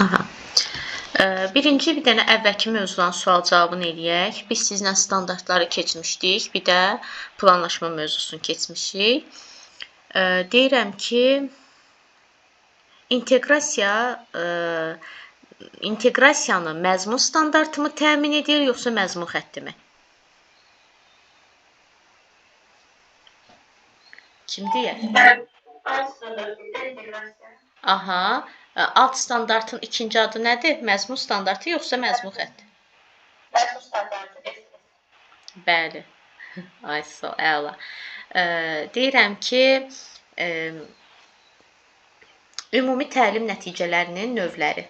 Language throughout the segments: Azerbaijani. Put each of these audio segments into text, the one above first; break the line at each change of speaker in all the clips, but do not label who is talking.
Aha. Birinci bir dənə əvvəlki mövzuların sual cavabını eləyək. Biz sizlə standartları keçmişdik, bir də planlaşma mövzusunu keçmişik. Deyirəm ki, inteqrasiyanı məzmun standartı mı təmin edir, yoxsa məzmun xətti mi? Kim deyər? Aha. Alt standartın ikinci adı nədir? Məzmun standartı yoxsa məzmun xətti?
Məzmun standartı.
Bəli. Ay, sağ ol, əla. Deyirəm ki, ümumi təlim nəticələrinin növləri.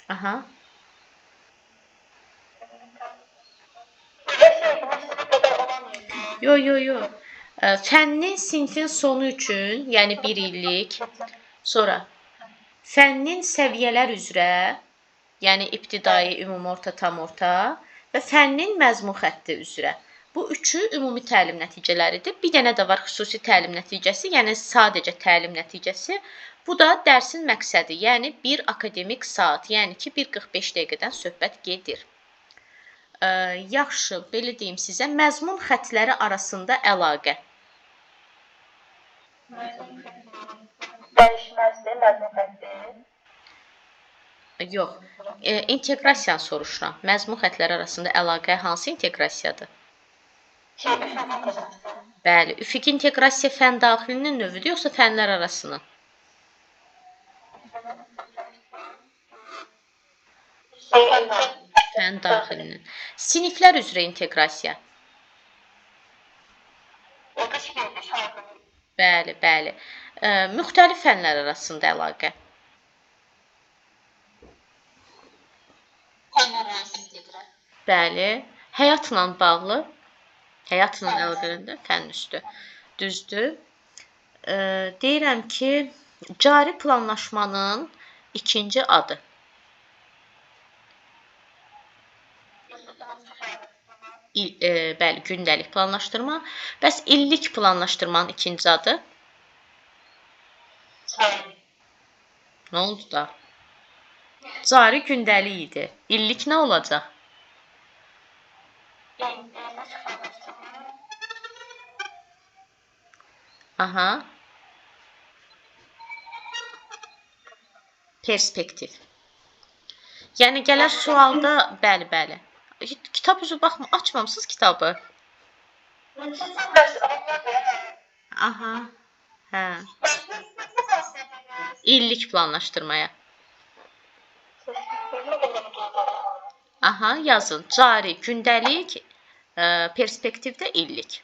Aha. Yo. Fənnin sinfin sonu üçün, yəni 1 illik, sonra fənnin səviyyələr üzrə, yəni ibtidai, ümumi orta, tam orta və fənnin məzmun xətti üzrə. Bu üçü ümumi təlim nəticələridir. Bir dənə də var xüsusi təlim nəticəsi, yəni sadəcə təlim nəticəsi. Bu da dərsin məqsədi, yəni bir akademik saat, yəni ki 1:45 dəqiqədən söhbət gedir. Yaxşı, belə deyim sizə, məzmun xəttləri arasında əlaqə.
Dəyişməzdir, məzmun xətti.
Yox, inteqrasiyanı soruşuram. Məzmun xəttləri arasında əlaqə hansı inteqrasiyadır? Bəli, üfüqi inteqrasiya fən daxilinin növüdür, yoxsa fənlər arasının? Fən daxilinin. Siniflər üzrə inteqrasiya. Bəli. Müxtəlif fənlər arasında əlaqə. Bəli. Həyatla bağlı, həyatla əlaqələndə fənn üstü. Düzdür. Deyirəm ki, cari planlaşmanın ikinci adı. Bəli, gündəlik planlaşdırma. Bəs illik planlaşdırmanın ikinci adı? Nə oldu da? Cari gündəlik idi. İllik nə olacaq? Aha. Perspektiv. Yəni gələr sualda, bəli. Kitab üzü baxma, açmamısınız kitabı. Aha. Hə. İllik planlaşdırmaya. Aha, yazın. Cari, gündəlik, perspektivdə illik.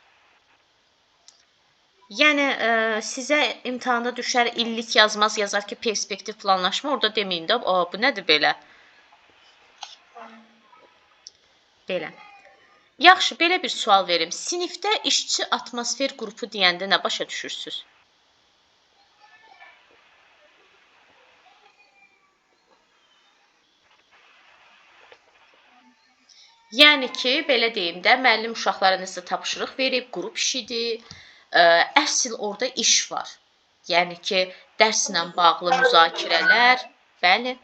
Yəni sizə imtahanda düşər illik yazmaz, yazar ki, perspektiv planlaşma, orada deməyin də, bu nədir belə? Belə. Yaxşı, belə bir sual verim. Sinifdə işçi atmosfer qrupu deyəndə nə başa düşürsünüz? Yəni ki, belə deyim də, müəllim uşaqlara nəsə tapşırıq verib, qrup işidir. Əsl orada iş var. Yəni ki, dərslə bağlı müzakirələr, bəli.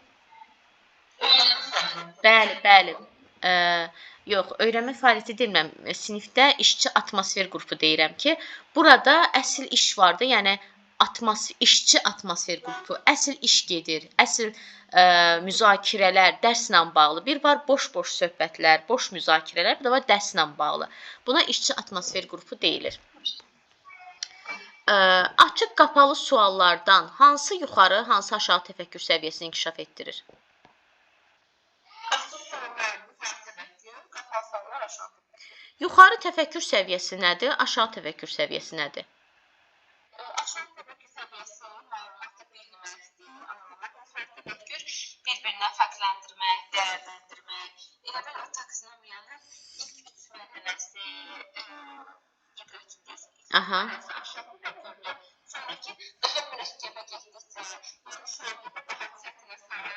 Yox, öyrənmə fəaliyyəti demirəm. Sinifdə işçi atmosfer qrupu deyirəm ki, burada əsl iş vardı, yəni işçi atmosfer qrupu, əsl iş gedir, əsl müzakirələr, dərslə bağlı. Bir var boş-boş söhbətlər, boş müzakirələr, bir də var dərslə bağlı. Buna işçi atmosfer qrupu deyilir. Açıq qapalı suallardan hansı yuxarı, hansı aşağı təfəkkür səviyyəsini inkişaf etdirir? Yuxarı təfəkkür səviyyəsi nədir? Aşağı təfəkkür səviyyəsi nədir?
Aşağı təfəkkür səviyyəsi məlumatı bilməkdir, anlamaq, yuxarı təfəkkür bir-birinə fərqləndirmək, dəyərləndirmək. Elə belə o taksonomiyanın ilk 3 mərhələsi
Aha.
aşağı təfəkkürlə sonraki daha mürəkkəbə getdikcə, uşaqlıqda daha çətinə salan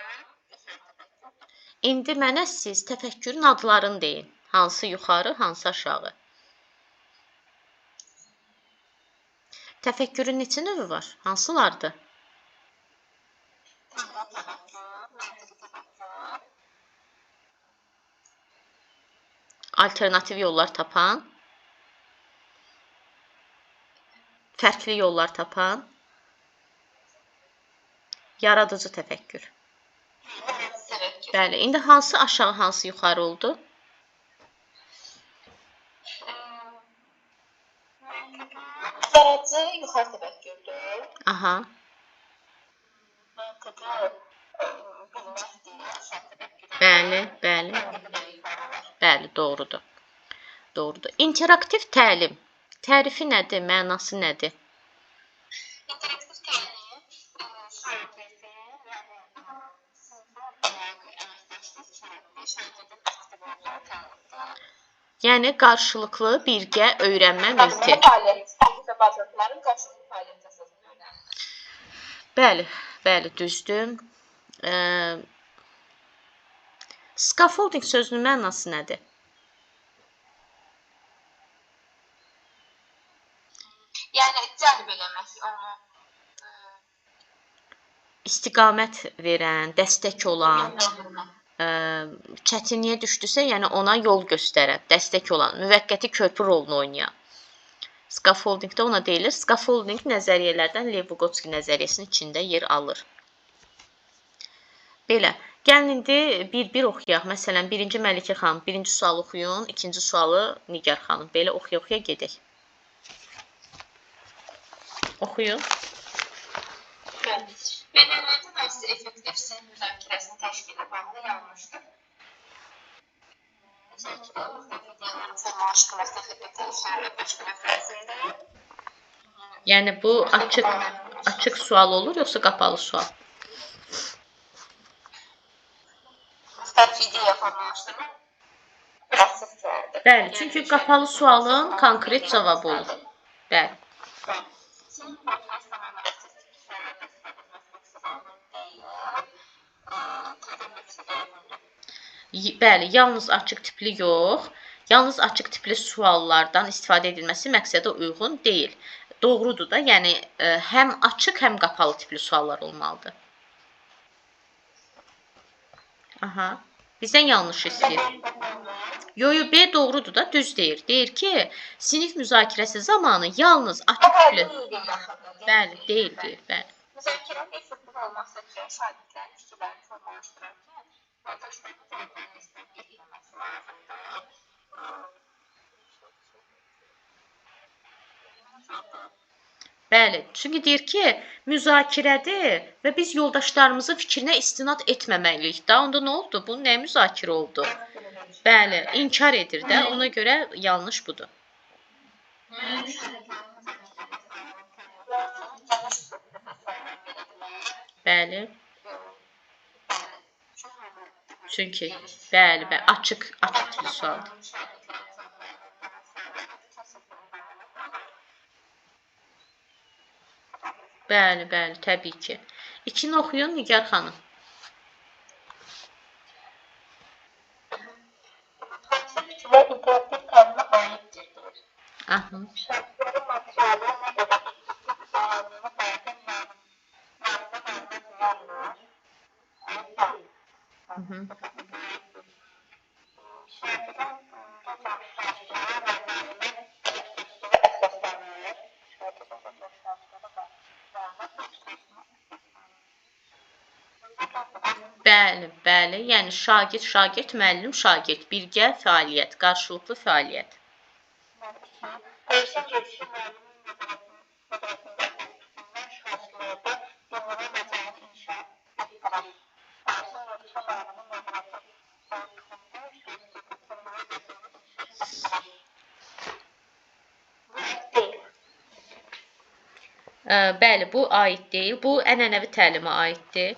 yuxarı təfəkkür.
İndi mənə siz təfəkkürün adlarını deyin. Hansı yuxarı, hansı aşağı? Təfəkkürün neçə növü var? Hansılardır?
Təhlil təfəkkür, məntiqi təfəkkür,
Alternativ yollar tapan, fərqli yollar tapan, yaradıcı təfəkkür.
təfəkkür.
Bəli, indi hansı aşağı, hansı yuxarı oldu?
Yaradıcı yuxarı təfəkkürdür.
Aha,
Məntiqi bilməkdir, aşağı təfəkkür.
bəli, bəli. Bəli, doğrudur. Doğrudur. İnteraktiv təlim. Tərifi nədir, mənası nədir?
İnteraktiv təlim şagirdin, yəni sinifin əməkdaşlıq şərti, şagirdin aktiv olduğu təlimdir.
Yəni qarşılıqlı birgə öyrənmə mühiti.
Fəaliyyət, fərqli və bacarıqların qarşılıqlı fəaliyyət əsasında öyrənilir.
Bəli, bəli, düzdür. Scaffolding sözünün mənası nədir?
Yəni cəlb eləmək, onu
İstiqamət verən, dəstək olan,
yönləndirmək.
çətinliyə düşdüsə, yəni ona yol göstərən, dəstək olan, müvəqqəti körpü rolunu oynayan. Scaffolding də ona deyilir. Scaffolding nəzəriyyələrdən Lev Vygotsky nəzəriyyəsinin içində yer alır. Belə, gəlin indi bir-bir oxuyaq. Məsələn, birinci Məlikə xanım, birinci sualı oxuyun, ikinci sualı Nigar xanım. Belə oxuya-oxuya gedək. Oxuyun.
Mədəniyyətin hansı effektiv sinif müzakirəsini təşkili bağlı yanlışdır? Müzakirə müxtəlif ideyaların formalaşdırılmasına xidmət edən başqa fərzidir.
Yəni bu açıq sual olur, yoxsa qapalı sual?
Müxtəlif ideya formalaşdırma prassız sualdır.
Bəli, çünki qapalı sualın konkret cavabı olur. Bəli.
Sinif müzakirəsi zamanı aktiv tipli suallardan istifadə etmək məqsədələ deyil, tədbirçidə uyğundur.
Bəli, yalnız açıq tipli yox, yalnız açıq tipli suallardan istifadə edilməsi məqsədə uyğun deyil. Doğrudur da, yəni həm açıq, həm qapalı tipli suallar olmalıdır. Aha, bizdən yanlış istəyir. Yo, B doğrudur da, düz deyir. Deyir ki, sinif müzakirəsi zamanı yalnız açıq tipli. Bəli, deyil, deyir, bəli.
Müzakirənin effektiv olması üçün şagirdlərin fikirlərini formalaşdırarkən yoldaşlarının cavablarını istifadə etməməsi lazımdır.
Bəli, çünki deyir ki, müzakirədir və biz yoldaşlarımızın fikrinə istinad etməməliyik. Da onda nə oldu? Bu nə müzakirə oldu? Bəli, inkar edir də, ona görə yanlış budur. Bəli. Çünki bəli, açıq tipli sualdır. Bəli, bəli, təbii ki. İkini oxuyun Nigar xanım.
Fikirlər interaktiv təlimə aiddir.
Aha.
Şagirdlərin materialı nə qədər effektiv bağlılığını həyata
Bəli, bəli. Yəni şagird, müəllim, şagird. Birgə fəaliyyət, qarşılıqlı fəaliyyət.
dəyişən gedişi müəllimin nəzarətində şagirdlərdə dinləmə məcanını inşa etdirək. Dəyişən gedişi müəllimin
Bəli, bu aid deyil. Bu ənənəvi təlimə aiddir.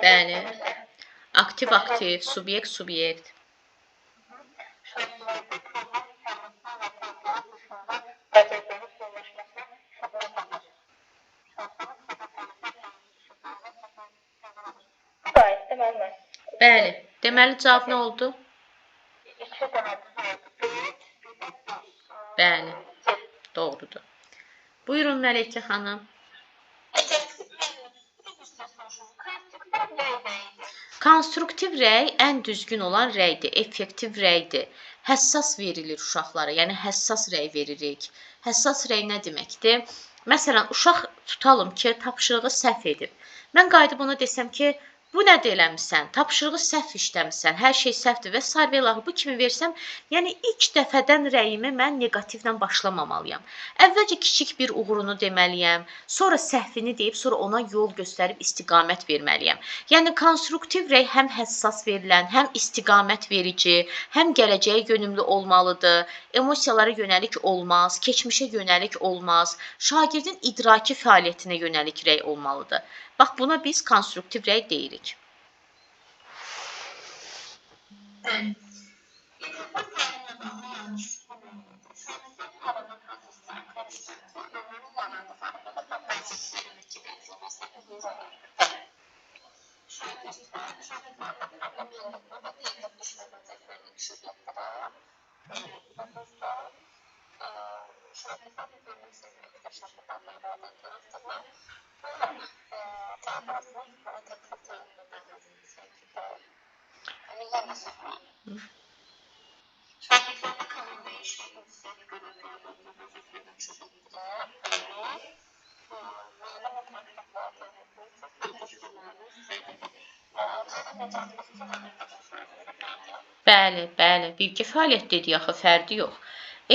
Bəli. Aktiv, subyekt. Bəli. Deməli cavab nə oldu? Bəli, doğrudur. Buyurun Məlikə xanım. Konstruktiv rəy ən düzgün olan rəydir, effektiv rəydir. Həssas verilir uşaqlara, yəni həssas rəy veririk. Həssas rəy nə deməkdir? Məsələn, uşaq tutalım ki, tapşırığı səhv edib. Mən qayıdıb ona desəm ki, bu nədir eləmisən? Tapşırığı səhv işləmisən, hər şey səhvdir və s. Bu kimi versəm, yəni ilk dəfədən rəyimi mən neqativlə başlamamalıyam. Əvvəlcə kiçik bir uğurunu deməliyəm, sonra səhvini deyib, sonra ona yol göstərib istiqamət verməliyəm. Yəni konstruktiv rəy həm həssas verilən, həm istiqamət verici, həm gələcəyə yönümlü olmalıdır, emosiyalara yönəlik olmaz, keçmişə yönəlik olmaz, şagirdin idraki fəaliyyətinə yönəlik rəy olmalıdır. Bax, buna biz konstruktiv rəy deyirik. Bəli, birgə fəaliyyət dedik axı, fərqi yox.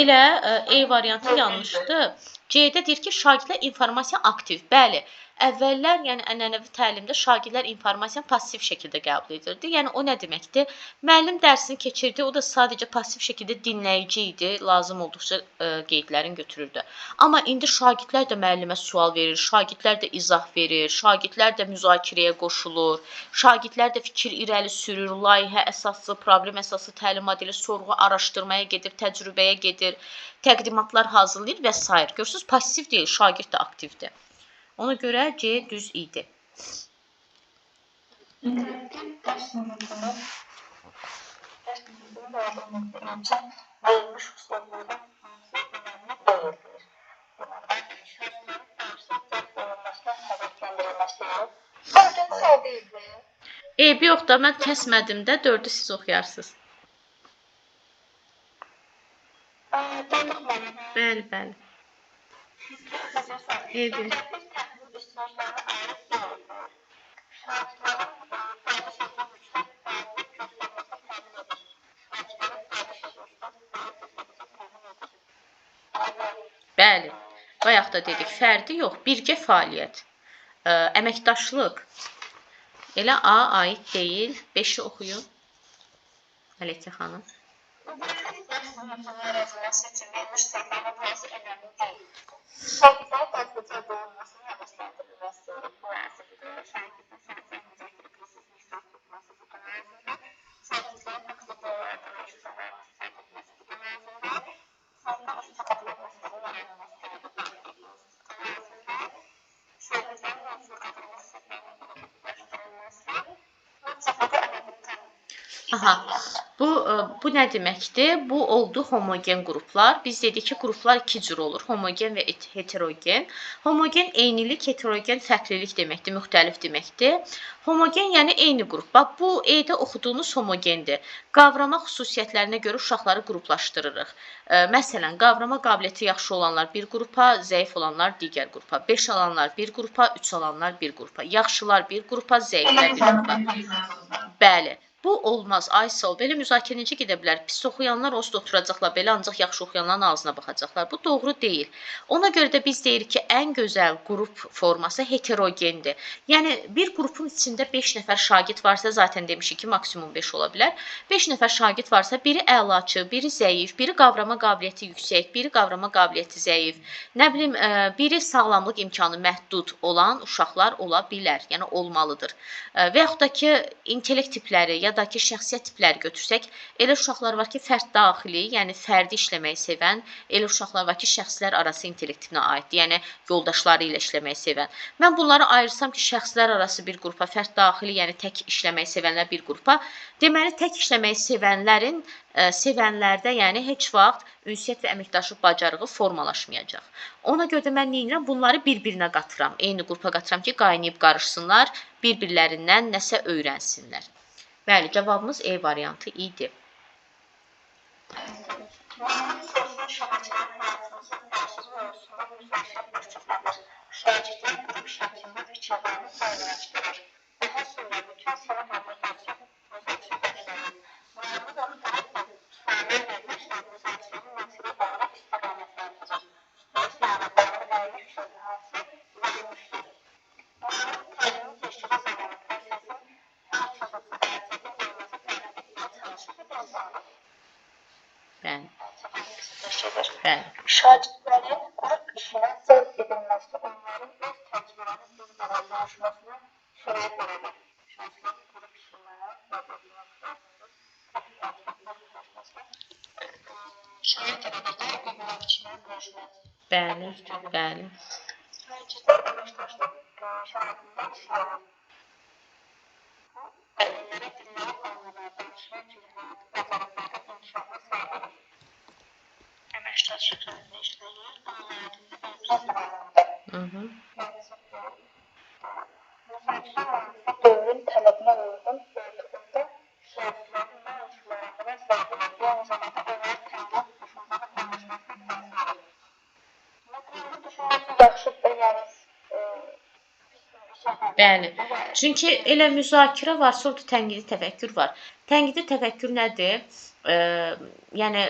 Elə E variantı yanlışdır. C-də deyir ki, şagirdlər informasiya aktiv. Bəli, əvvəllər, yəni ənənəvi təlimdə şagirdlər informasiyanı passiv şəkildə qəbul edirdi. Yəni o nə deməkdir? Müəllim dərsini keçirdi, o da sadəcə passiv şəkildə dinləyici idi, lazım olduqca qeydlərini götürürdü. Amma indi şagirdlər də müəllimə sual verir, şagirdlər də izah verir, şagirdlər də müzakirəyə qoşulur, şagirdlər də fikir irəli sürür, layihə əsaslı, problem əsaslı təlim modeli, sorğu araşdırmaya gedir, təcrübəyə gedir, təqdimatlar hazırlayır və s. Görürsünüz, passiv deyil, şagird də aktivdir. Ona görə C düz idi. Eybi yox da, mən kəsmədim də, 4-ü siz oxuyarsınız. Bəli. Eybi. Bəli, bayaq da dedik, fərqi yox, birgə fəaliyyət, əməkdaşlıq. Elə A aid deyil, 5-i oxuyun. Məlikə xanım. Aha, bu nə deməkdir? Bu oldu homogen qruplar. Biz dedik ki, qruplar iki cür olur, homogen və heterogen. Homogen eynilik, heterogen fərqlilik deməkdir, müxtəlif deməkdir. Homogen yəni eyni qrup. Bax, bu E-də oxuduğunuz homogendir. Qavrama xüsusiyyətlərinə görə uşaqları qruplaşdırırıq. Məsələn, qavrama qabiliyyəti yaxşı olanlar bir qrupa, zəif olanlar digər qrupa. 5 alanlar bir qrupa, 3 alanlar bir qrupa. Yaxşılar bir qrupa, zəiflər bir qrupa. Bəli. Bu olmaz, Aysel. Belə müzakirə necə gedə bilər? Pis oxuyanlar onsuz da oturacaqlar, belə ancaq yaxşı oxuyanların ağzına baxacaqlar. Bu doğru deyil. Ona görə də biz deyirik ki, ən gözəl qrup forması heterogendir. Yəni, bir qrupun içində 5 nəfər şagird varsa, zaten demişik ki, maksimum 5 ola bilər. 5 nəfər şagird varsa, biri əlaçı, biri zəif, biri qavrama qabiliyyəti yüksək, biri qavrama qabiliyyəti zəif, nə bilim, biri sağlamlıq imkanı məhdud olan uşaqlar ola bilər, yəni olmalıdır. Və yaxud da ki, intellekt tipləri, ya ya da ki şəxsiyyət tipləri götürsək, elə uşaqlar var ki, fərd daxili, yəni fərdi işləməyi sevən, elə uşaqlar var ki, şəxslər arası intellektinə aiddir, yəni yoldaşları ilə işləməyi sevən. Mən bunları ayırsam ki, şəxslər arası bir qrupa, fərd daxili, yəni tək işləməyi sevənlər bir qrupa, deməli, tək işləməyi sevənlərdə, yəni heç vaxt ünsiyyət və əməkdaşlıq bacarığı formalaşmayacaq. Ona görə də mən nə edirəm? Bunları bir-birinə qatıram, eyni qrupa qatıram ki, qaynayıb qarışsınlar, bir-birlərindən nəsə öyrənsinlər. Bəli, cavabımız E variantı idi.
Şagirdlərin qrup şəklində fikirlərini formalaşdırır. Daha sonra bütün sınıf aplikasyon müzakirə müəllif oxudan kütüphanə və məşğul müzakirənin nəticə olaraq istiqamətləndirilir. Öz məlumatları müəllif şəbahəsi yazılmışdır. Onların təlimi təşkili zamanı prosesin hər çoxucu dərəcədə olması tərəfində çalışıb yazılır.
Bəli.
Bəli. Şagirdlərin qrup işinə cəlb edilməsi onların öz təcrübənin bir-birə danışmasına şərait verir. Şagirdlərin qrup işinə cəlb şərait edilməsi bir-birə danışması.
Bəli, bəli.
Şagirdlər əməkdaşlıq şəraitində işləyir. Onlara dinləri anlamaya danışma cürət, bacarıqları inkişafı sağlayır. Əməkdaşlıq şəraitində işləyir, onlara dinləri müzakirə alanında dövrün tələbinə uyğun olduğunda şagirdlərin nə ölçülərində sağlayır. Eyni zamanda onları təhlil düşüncəni formalaşmasını təsdiq edir. Materiallı düşüncəsi yaxşıdır, yəni
Bəli. Çünki elə müzakirə var, sonra tənqidi təfəkkür var. Tənqidi təfəkkür nədir? Yəni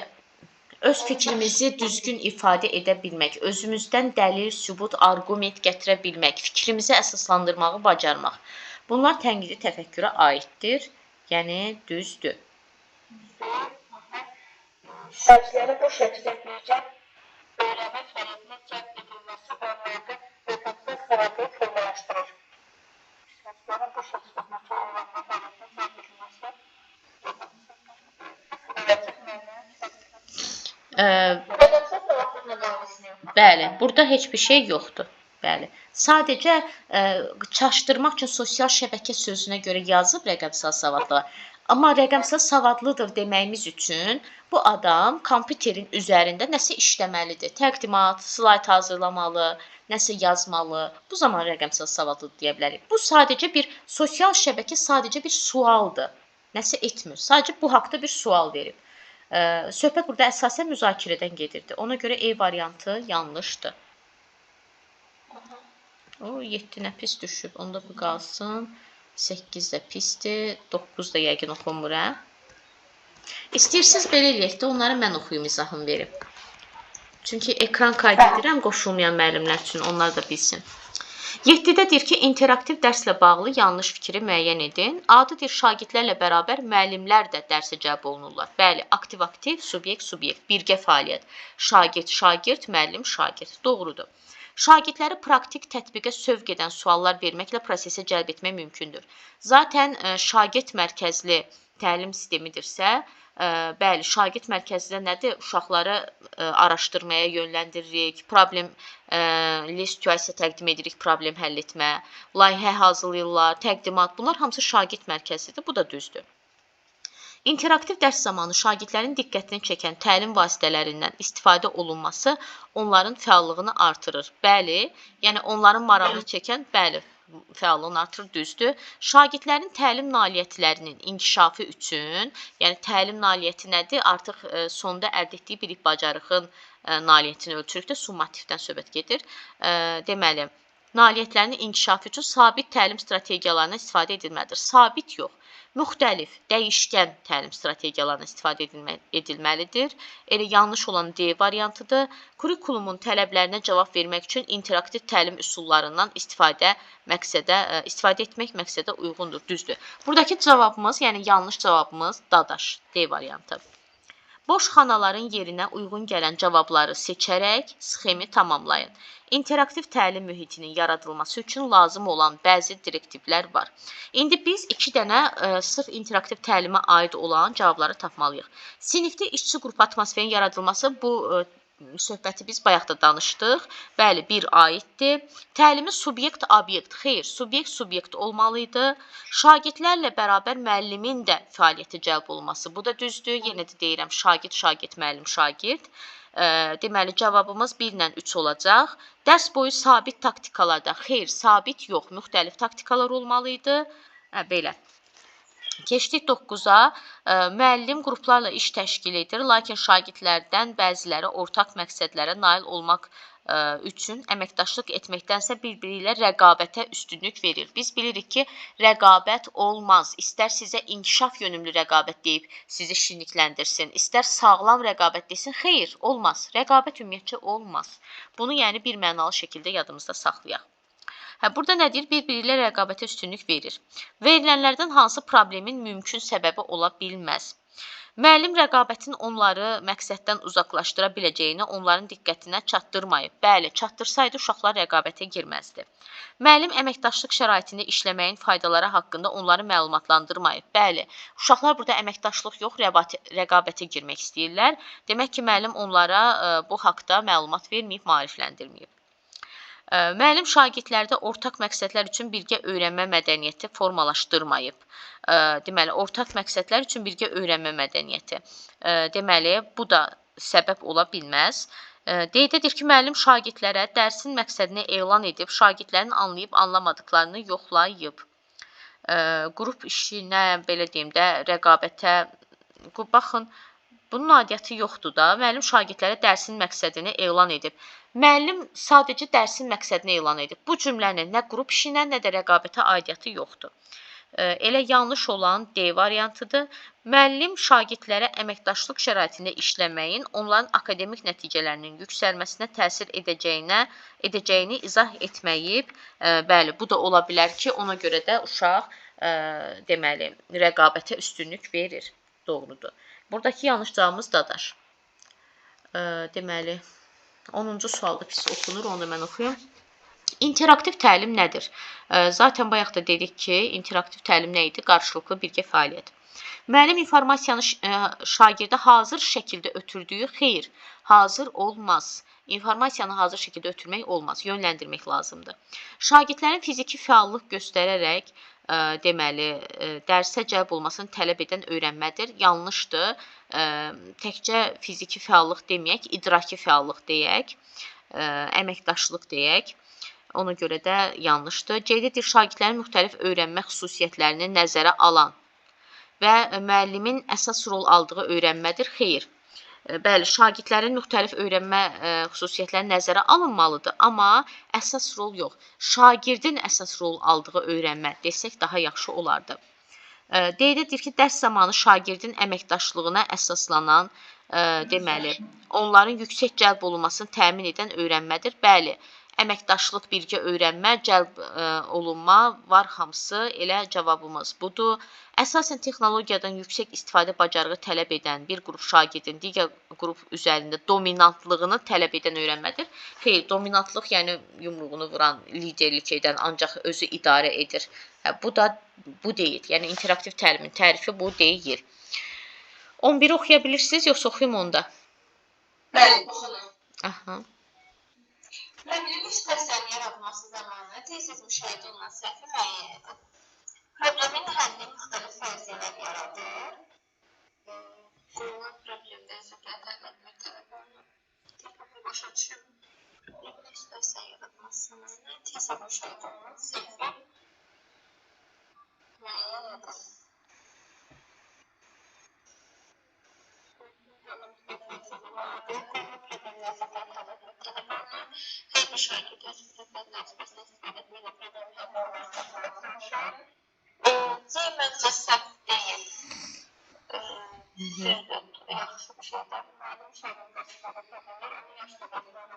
öz fikrimizi düzgün ifadə edə bilmək, özümüzdən dəlil, sübut, arqument gətirə bilmək, fikrimizi əsaslandırmağı bacarmaq. Bunlar tənqidi təfəkkürə aiddir. Yəni düzdür.
Şagirdlərin bu şəkildə birgə öyrənmə fəaliyyətinə cəlb edilməsi onlarda öyrənmə xarakteri formalaşdırır. Şagirdlərin bu şəkildə birgə öyrənmə fəaliyyətinə cəlb edilməsi
Bəli, burada heç bir şey yoxdur. Bəli. Sadəcə çaşdırmaq üçün sosial şəbəkə sözünə görə yazıb rəqəmsal savadlı. Amma rəqəmsal savadlıdır deməyimiz üçün bu adam kompüterin üzərində nəsə işləməlidir. Təqdimat, slayt hazırlamalı, nəsə yazmalı. Bu zaman rəqəmsal savadlı deyə bilərik. Bu sadəcə bir sosial şəbəkə, sadəcə bir sualdır. Nəsə etmir. Sadəcə bu haqda bir sual verib. Söhbət burada əsasən müzakirədən gedirdi. Ona görə E variantı yanlışdır. O 7 nə pis düşüb. Onda bu qalsın. 8 də pisdir. 9 da yəqin oxumur. İstəyirsiniz belə eləyək də onları mən oxuyum, izahım verim. Çünki ekran qayd edirəm qoşulmayan müəllimlər üçün, onlar da bilsin. 7-də deyir ki, interaktiv dərslə bağlı yanlış fikri müəyyən edin. Adı deyir, şagirdlərlə bərabər müəllimlər də dərsə cəlb olunurlar. Bəli, aktiv-aktiv, subyekt-subyekt, birgə fəaliyyət. Şagird, müəllim, şagird. Doğrudur. Şagirdləri praktik tətbiqə sövq edən suallar verməklə prosesə cəlb etmək mümkündür. Zaten şagird mərkəzli təlim sistemidirsə, bəli, şagird mərkəzli nədir? Uşaqları araşdırmaya yönləndiririk, problemli situasiya təqdim edirik, problem həll etmə, layihə hazırlayırlar, təqdimat, bunlar hamısı şagird mərkəzlidir, bu da düzdür. İnteraktiv dərs zamanı şagirdlərin diqqətini çəkən təlim vasitələrindən istifadə olunması onların fəallığını artırır. Bəli, yəni onların marağını çəkən, bəli, fəallığını artırır, düzdür. Şagirdlərin təlim nailiyyətlərinin inkişafı üçün, yəni təlim nailiyyəti nədir? Artıq sonda əldə etdiyi bilik bacarığın nailiyyətini ölçürükdə summativdən söhbət gedir. Deməli, nailiyyətlərinin inkişafı üçün sabit təlim strategiyalarına istifadə edilməlidir. Sabit yox. Müxtəlif, dəyişkən təlim strategiyalarına istifadə edilməlidir. Elə yanlış olan D variantıdır. Kurikulumun tələblərinə cavab vermək üçün interaktiv təlim üsullarından istifadə etmək məqsədə uyğundur, düzdür. Buradakı cavabımız, yəni yanlış cavabımız Dadaş, D variantı. Boş xanaların yerinə uyğun gələn cavabları seçərək sxemi tamamlayın. İnteraktiv təlim mühitinin yaradılması üçün lazım olan bəzi direktivlər var. İndi biz 2 dənə sırf interaktiv təlimə aid olan cavabları tapmalıyıq. Sinifdə işçi qrupu atmosferin yaradılması bu söhbəti biz bayaq da danışdıq. Bəli, bir aiddir. Təlimi subyekt, obyekt. Xeyr, subyekt olmalıydı. Şagirdlərlə bərabər müəllimin də fəaliyyəti cəlb olması. Bu da düzdür. Yenə də deyirəm, şagird, müəllim, şagird. Deməli, cavabımız 1 ilə 3 olacaq. Dərs boyu sabit taktikalarda. Xeyr, sabit yox, müxtəlif taktikalar olmalıydı. Belə. Keçdik 9-a. Müəllim qruplarla iş təşkil edir, lakin şagirdlərdən bəziləri ortaq məqsədlərə nail olmaq üçün əməkdaşlıq etməkdənsə bir-biri ilə rəqabətə üstünlük verir. Biz bilirik ki, rəqabət olmaz. İstər sizə inkişaf yönümlü rəqabət deyib sizi şirinlikləndirsin, istər sağlam rəqabət desin. Xeyr, olmaz. Rəqabət ümumiyyətcə olmaz. Bunu yəni bir mənalı şəkildə yadımızda saxlayaq. Burada nə deyir? Bir-biri ilə rəqabətə üstünlük verir. Verilənlərdən hansı problemin mümkün səbəbi ola bilməz? Müəllim rəqabətin onları məqsəddən uzaqlaşdıra biləcəyini onların diqqətinə çatdırmayıb. Bəli, çatdırsaydı uşaqlar rəqabətə girməzdi. Müəllim əməkdaşlıq şəraitində işləməyin faydaları haqqında onları məlumatlandırmayıb. Bəli, uşaqlar burada əməkdaşlıq yox, rəqabətə girmək istəyirlər. Demək ki, müəllim onlara bu haqda məlumat verməyib, maarifləndirməyib. Müəllim şagirdlərdə ortaq məqsədlər üçün birgə öyrənmə mədəniyyəti formalaşdırmayıb. Deməli, ortaq məqsədlər üçün birgə öyrənmə mədəniyyəti. Deməli, bu da səbəb ola bilməz. Qeyd edir ki, müəllim şagirdlərə dərsin məqsədini elan edib, şagirdlərin anlayıb anlamadıqlarını yoxlayıb. Qrup işinə, belə deyim də, rəqabətə, baxın, bunun aidiyyəti yoxdur da. Müəllim şagirdlərə dərsin məqsədini elan edib. Müəllim sadəcə dərsin məqsədini elan edib. Bu cümlənin nə qrup işinə, nə də rəqabətə aidiyyəti yoxdur. Elə yanlış olan D variantıdır. Müəllim şagirdlərə əməkdaşlıq şəraitində işləməyin onların akademik nəticələrinin yüksəlməsinə təsir edəcəyini izah etməyib. Bəli, bu da ola bilər ki, ona görə də uşaq deməli rəqabətə üstünlük verir. Doğrudur. Buradakı yanlış cavabımız Dadaş. Deməli 10-cu sualda pis oxunur, onu da mən oxuyum. İnteraktiv təlim nədir? Zaten bayaq da dedik ki, interaktiv təlim nə idi? Qarşılıqlı birgə fəaliyyət. Müəllim informasiyanı şagirdə hazır şəkildə ötürdüyü, xeyr, hazır olmaz. İnformasiyanı hazır şəkildə ötürmək olmaz, yönləndirmək lazımdır. Şagirdlərin fiziki fəallıq göstərərək deməli, dərsə cəlb olmasını tələb edən öyrənmədir. Yanlışdır. Təkcə fiziki fəallıq deməyək, idraki fəallıq deyək, əməkdaşlıq deyək. Ona görə də yanlışdır. Qeyd edir, şagirdlərin müxtəlif öyrənmə xüsusiyyətlərini nəzərə alan və müəllimin əsas rol aldığı öyrənmədir. Xeyr. Bəli, şagirdlərin müxtəlif öyrənmə xüsusiyyətləri nəzərə alınmalıdır, amma əsas rol yox. Şagirdin əsas rol aldığı öyrənmə desək daha yaxşı olardı. Qeyd edir ki, dərs zamanı şagirdin əməkdaşlığına əsaslanan, deməli, onların yüksək cəlb olunmasını təmin edən öyrənmədir. Bəli, əməkdaşlıq, birgə öyrənmə, cəlb olunma var hamısı, elə cavabımız budur. Əsasən texnologiyadan yüksək istifadə bacarığı tələb edən bir qrup şagirdin digər qrup üzərində dominantlığını tələb edən öyrənmədir. Xeyr, dominantlıq yəni yumruğunu vuran, liderlik edən, ancaq özü idarə edir. Bu deyil. Yəni interaktiv təlimin tərifi bu deyil. 11-i oxuya bilirsiniz, yoxsa oxuyum onda?
Bəli, oxuyum.
Aha.
Problemin sitəsinin yaratması zamanı tez-tez müşahidə olunan səhvi müəyyən edin. Problemin həlli müxtəlif fərziyyələr yaradır. Qurulan problemdə əsəblər təqdim etmək tələb olunur. Diqqətlə başa düşün. Problemin sitəsinin yaratmasını tez-tez müşahidə olunan səhvi müəyyən edin. C məncə səhv deyil. Yaxşı bir şeydir. Müəllim şagirdlərə istifadə edir, onu yaşlı baxımdan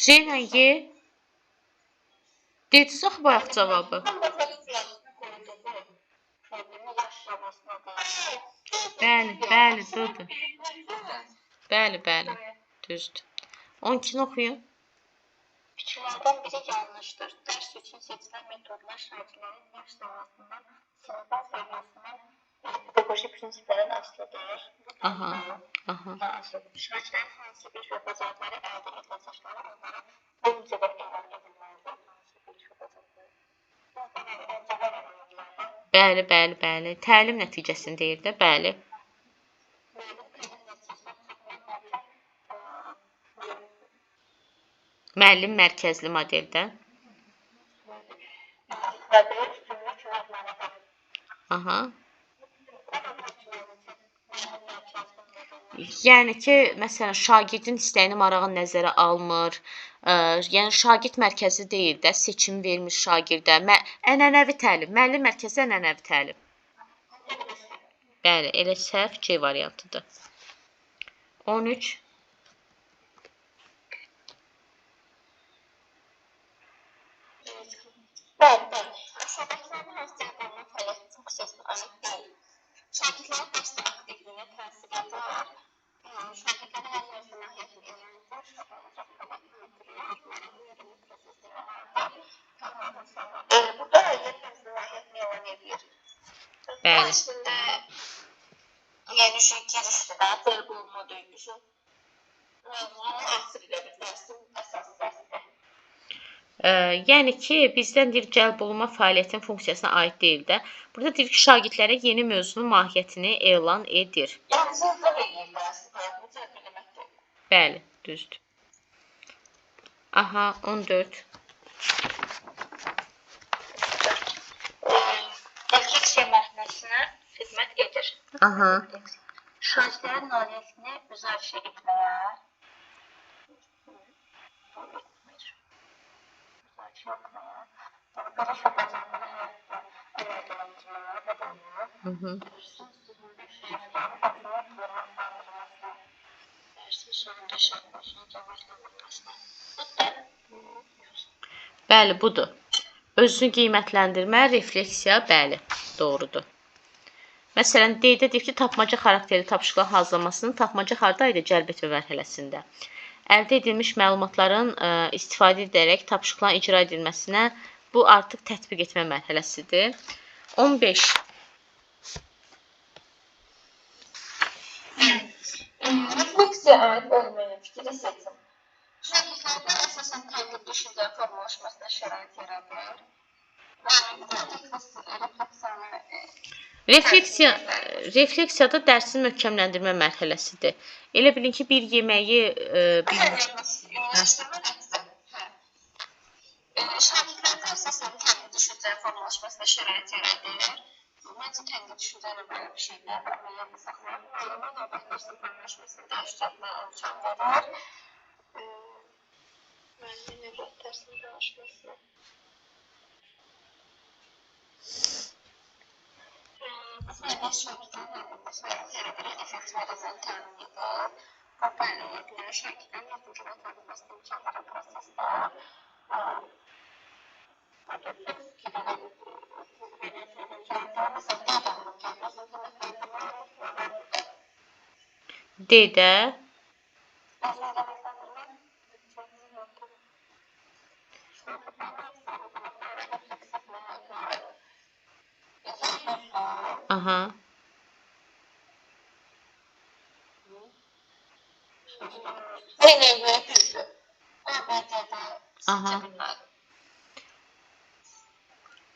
C hangi? Dediniz axı bayaq cavabı. Bəli, bəli, doğru. Bəli, bəli. Düzdür. 12-ni oxuyun.
Fikirlərdən biri yanlışdır. Dərs üçün seçilən metodlar şagirdlərin yaş zamanından sinifin səviyyəsindən pedaqoji prinsiplərdən asılıdır.
Aha, aha.
Şagirdlərin hansı bir bacarıqları əldə edəcəkləri onlara öncə də elan edilməlidir. Hansı bir bacarıqları?
Bəli, bəli, bəli. Təlim nəticəsini deyir də, bəli. Müəllim mərkəzli modeldə. Aha. Yəni ki, məsələn, şagirdin istəyini, marağını nəzərə almır. Yəni şagird mərkəzi deyil də, seçim vermir şagirdə. Ənənəvi təlim, müəllim mərkəzi ənənəvi təlim. Bəli, elə səhv C variantıdır. 13.
Bəli. Aşağıdakıların hansı cədvəlinin fəaliyyət funksiyasına aid deyil? Şagirdlərin dərsdə aktivliyinə təsir edir. Şagirdlərin hər hansı mahiyyətli elementlər burada hər hansı mahiyyətli elan edir.
Bəli.
Əslində, yəni girişdir də, tələb olma döngüsü. Məzmunun əsr ilə bir dərsin əsas dərsidir.
Yəni ki, bizdən deyir cəlb olunma fəaliyyətin funksiyasına aid deyil də. Burada deyir ki, şagirdlərə yeni mövzunun mahiyyətini elan edir.
Yəni sizdə verir əslində, bu cəlb eləmək deyil.
Bəli, düzdür. Aha, 14.
Refleksiya mərhələsinə xidmət edir.
Aha.
Şagirdlərin nailiyyətini müzakirə etməyə, belə şübhələrlə həyatda əməlləndiriləyə qədəmlər, dərsin sonunda şəxsinin cəvazlandırılmasına.
Bəli, budur. Özünü qiymətləndirmə, refleksiya, bəli, doğrudur. Məsələn, D-də deyir ki, tapmaca xarakterli tapşırıqlar hazırlamasının tapmaca harda idi? Cəlb etmə mərhələsində. Əldə edilmiş məlumatların istifadə edərək tapşırıqların icra edilməsinə bu artıq tətbiq etmə mərhələsidir. 15.
Refleksiya aid olmayan fikri seçin. Şagirdlərdə əsasən tənqid düşüncə formalaşmasına şərait yaradır.
Refleksiyada dərsin möhkəmləndirmə mərhələsidir. Elə bilin ki, bir yeməyi...
Şagirdlərdə əsasən tənqid düşüncə formalaşmasına şərait yaradır. Məncə tənqid düşüncə ilə belə bir şeydir. Müəyyən saxlayıb, məlumat obyektlərin formalaşmasında iştirakla ölçəm verir. Müəllimin növbət dərsinin danışmasına. Müəllim şagirdlərin tələbələrə effekt verəsən təmin edir. Bu fəaliyyətlər şagirdlərin yardımcılığa tanınmasının imkanları prosesdə
D-də Aha. Aha.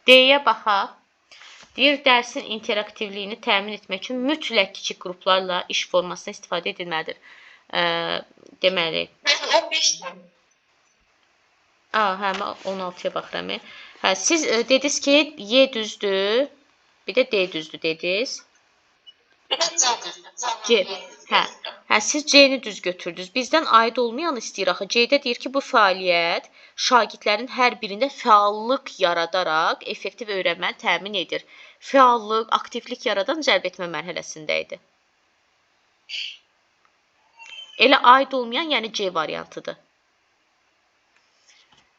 D-yə baxaq. Deyir, dərsin interaktivliyini təmin etmək üçün mütləq kiçik qruplarla iş formasına istifadə edilməlidir. Deməli.
15-dir.
Hə, 16-ya baxıram. Siz dediniz ki, Y düzdür, bir də D düzdür dediniz.
Bir də C düzdür.
Siz C-ni düz götürdünüz. Bizdən aid olmayan istəyir axı. C-də deyir ki, bu fəaliyyət şagirdlərin hər birində fəallıq yaradaraq effektiv öyrənməni təmin edir. Fəallıq, aktivlik yaradan cəlb etmə mərhələsində idi. Elə aid olmayan, yəni C variantıdır.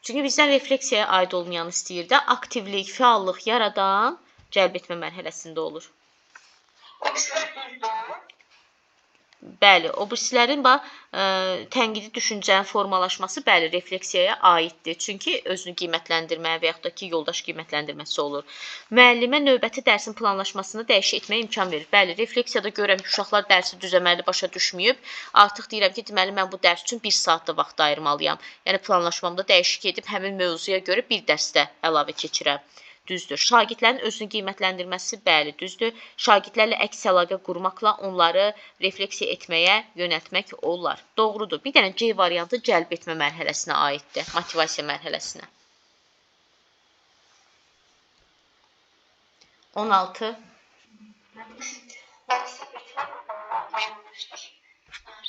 Çünki bizdən refleksiyaya aid olmayan istəyir də, aktivlik, fəallıq yaradan cəlb etmə mərhələsində olur.
O birisi düzdür.
Bəli, o birisilərin tənqidi düşüncənin formalaşması bəli refleksiyaya aiddir. Çünki özünü qiymətləndirmə və yaxud da ki, yoldaş qiymətləndirməsi olur. Müəllimə növbəti dərsin planlaşmasını dəyişik etməyə imkan verir. Bəli, refleksiyada görürəm ki, uşaqlar dərsi düzəməli başa düşməyib. Artıq deyirəm ki, deməli mən bu dərs üçün 1 saat da vaxt ayırmalıyam. Yəni planlaşmamda dəyişik edib həmin mövzuya görə bir dərsdə əlavə keçirəm. Düzdür. Şagirdlərin özünü qiymətləndirməsi bəli, düzdür. Şagirdlərlə əks əlaqə qurmaqla onları refleksiya etməyə yönəltmək olar. Doğrudur. Bir dənə C variantı cəlb etmə mərhələsinə aiddir, motivasiya mərhələsinə. 16.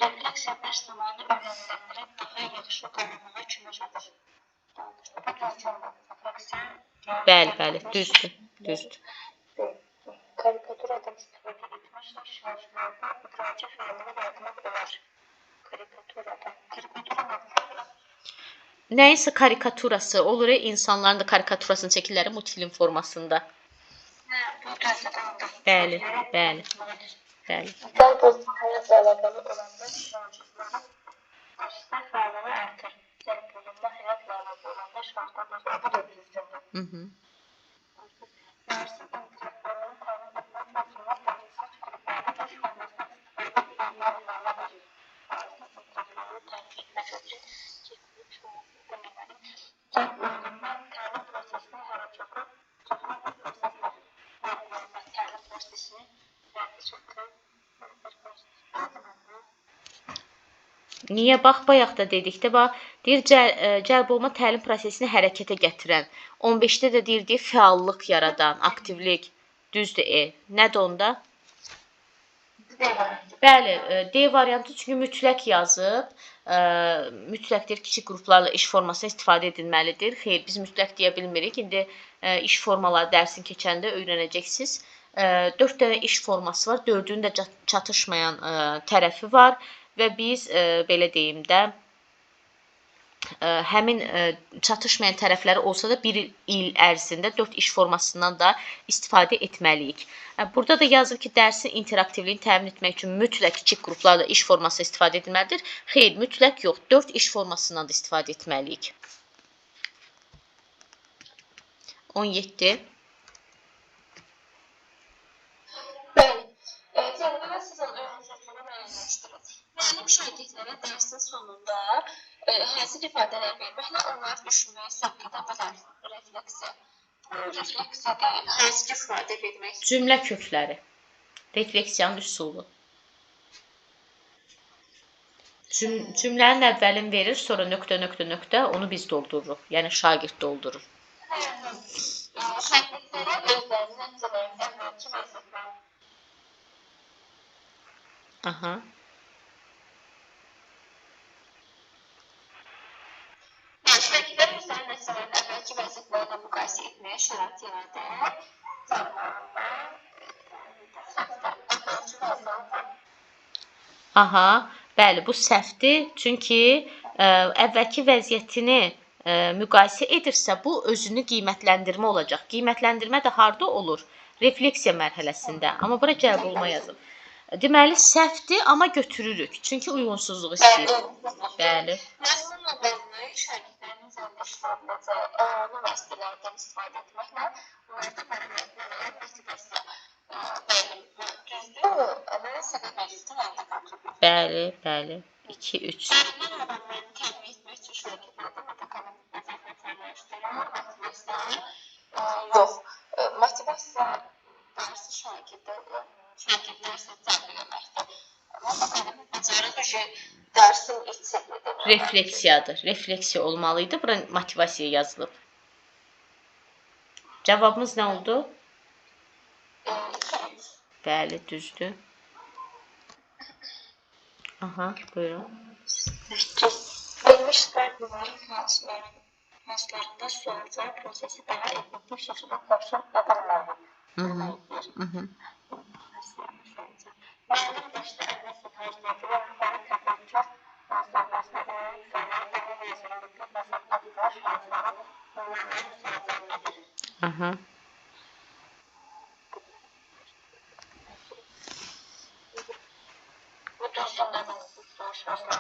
Refleksiya dərs zamanı öyrənilənləri daha yaxşı qavramaya kömək edir.
Bəli, düzdür, düzdür.
Karikaturadan istifadə etməklə şagirdlərdə idraki fəaliyyətə yaratmaq olar. Karikatura.
Nəyinsə karikaturası olur, insanların da karikaturasını çəkirlər multfilm formasında.
Bu dərsdə.
Bəli.
Daha doğrusu həyatla əlaqəli olanda şagirdlərin dərsdə fəaliyyəti artır. Bununla həyatla əlaqəli olanda şagirdlər bu da düzdür. Dərsin interaktivlərini təmin etmək məqsədilə tədqiqat qruplarında iş formasını istifadə etmək interaktivləri təmin etmək üçün çeşitli deməli, təlim prosesini hərəkətə çıxmaq prosesini təlim prosesini
Niyə? Bax, bayaq da dedikdə, deyir, cəlb olma təlim prosesini hərəkətə gətirən. 15-də də deyir, fəallıq yaradan, aktivlik. Düzdür, Nədir onda? Bəli, D variantı çünki mütləq yazıb. Mütləq deyir, kiçik qruplarla iş formasına istifadə edilməlidir. Xeyr, biz mütləq deyə bilmirik. İndi iş formaları dərsin keçəndə öyrənəcəksiniz. 4 dənə iş forması var. 4-ünün də çatışmayan tərəfi var. Və biz, belə deyim də, həmin çatışmayan tərəfləri olsa da bir il ərzində 4 iş formasından da istifadə etməliyik. Burada da yazır ki, dərsin interaktivliyini təmin etmək üçün mütləq kiçik qruplarla iş forması istifadə edilməlidir. Xeyr, mütləq yox, 4 iş formasından da istifadə etməliyik. 17.
Bəli. Cədvələ sizin öyrəncəkləri müəyyənləşdirin. Müəllim şagirdlərə dərsin sonunda hazır ifadələr verməklə onları düşünməyə səbq edə bilər. Refleksiyada hazır ifadə vermək.
Cümlə kökləri. Refleksiyanın üsulu. Cümlənin əvvəlini verir, sonra nöqtə, onu biz doldururuq. Yəni şagird doldurur.
Şagirdlərə özlərinin nəticələrini əvvəlki vəziyyətlər.
Aha.
Şagirdlər özlərinin nəticələrini əvvəlki vəziyyətlərlə müqayisə etməyə şərait yaradır.
Aha, bəli, bu səhvdir. Çünki əvvəlki vəziyyətini müqayisə edirsə, bu özünü qiymətləndirmə olacaq. Qiymətləndirmə də harda olur? Refleksiya mərhələsində. Amma bura cəlb olma yazıb. Deməli, səhvdir, amma götürürük. Çünki uyğunsuzluq istəyir. Bəli.
Məzmun növbəlini şagirdlərin üzərində işlədiləcək əlavə vasitələrdən istifadə etməklə onlarda məlumatları motivasiya düzdür, amma səbəb məclisdə əldə qalır.
Bəli. 2, 3.
Məlumat öyrənməni təmin etmək üçün şagirdlərdə metodoloji vəziyyətlə formalaşdırılır. Motivasiya yox. Motivasiya dərsi şagirdlər cəlb etməkdir. Amma bacarıq dərsin içidir.
Refleksiyadır. Refleksiya olmalıydı. Bura motivasiya yazılıb. Cavabımız nə oldu? Bəli, düzdür. Aha, buyurun.
Verilmiş slaytların hanslarında sual-cavab prosesi daha effektiv şəkildə təşkil edilməlidir. Müəllim başda əvvəlcə xərclədiyi vaxtları təfəkkür sahəsində suallarına və məzmunlu məsələlər
Aha.
Bu dostundan soruşmasına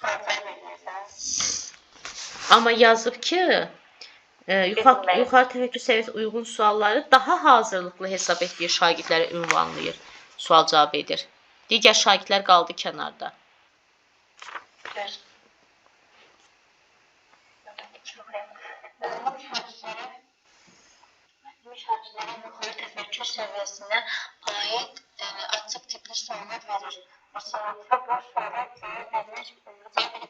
şahitler verirsən.
Amma yazıb ki, yuxarı təfəkkür səviyyəsinə uyğun sualları daha hazırlıqlı hesab etdiyi şagirdlərə ünvanlayır, sual cavab edir. Digər şagirdlər qaldı kənarda.
Müşahidlərin yuxarı təfəkkür səviyyəsinə aid açıq tipli suallar verir. Məsələn, bu suallar cavab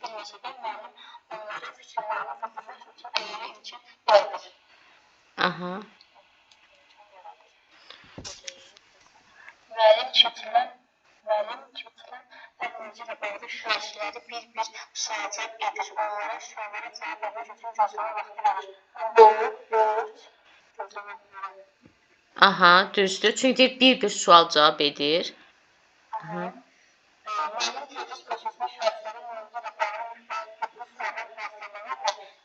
bilməsə də müəllim onların fikirlərini tapmaq üçün əyərək üçün yaradır.
Aha.
Müəllim keçilən əlaqə ilə bağlı şagirdləri bir-bir sual cavab edir. Onlara suallara cavab vermək üçün gözləmə vaxtı verir. Doğru, gözləmə vaxtı.
Aha, düzdür. Çünki bir-bir sual cavab edir. Aha.
Müəllim tədris prosesində şagirdlərin mövzu ilə bağlı müxtəlif suallar müəssisələrə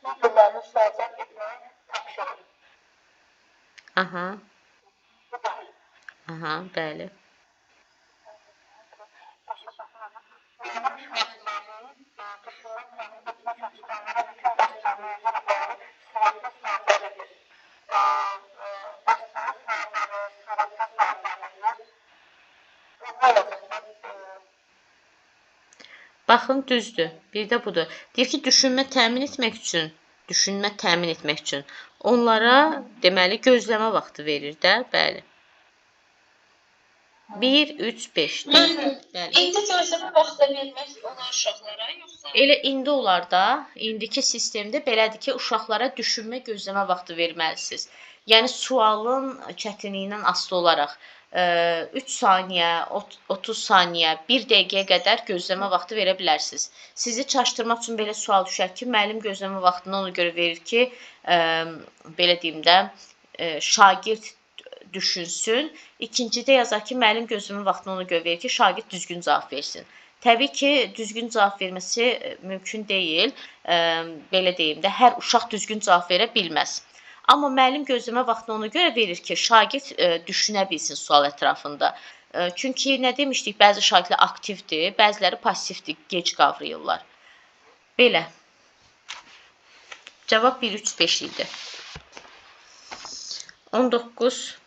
bir-birlərini sual cavab etməyi tapşırır.
Aha. Aha, bəli. Baxın, düzdür. Bir də budur. Deyir ki, düşünmə təmin etmək üçün onlara deməli gözləmə vaxtı verir də, bəli. 1, 3, 5.
İndi gözləmə vaxtı vermək olar uşaqlara, yoxsa?
Elə indi olar da, indiki sistemdə belədir ki, uşaqlara düşünmə, gözləmə vaxtı verməlisiniz. Yəni sualın çətinliyindən asılı olaraq 3 saniyə, 30 saniyə, 1 dəqiqəyə qədər gözləmə vaxtı verə bilərsiniz. Sizi çaşdırmaq üçün belə sual düşər ki, müəllim gözləmə vaxtını ona görə verir ki, belə deyim də, şagird düşünsün. İkincidə yazar ki, müəllim gözləmə vaxtını ona görə verir ki, şagird düzgün cavab versin. Təbii ki, düzgün cavab verməsi mümkün deyil. Belə deyim də, hər uşaq düzgün cavab verə bilməz. Amma müəllim gözləmə vaxtını ona görə verir ki, şagird düşünə bilsin sual ətrafında. Çünki nə demişdik, bəzi şagirdlər aktivdir, bəziləri passivdir, gec qavrayırlar. Belə. Cavab 1, 3, 5 idi. 19.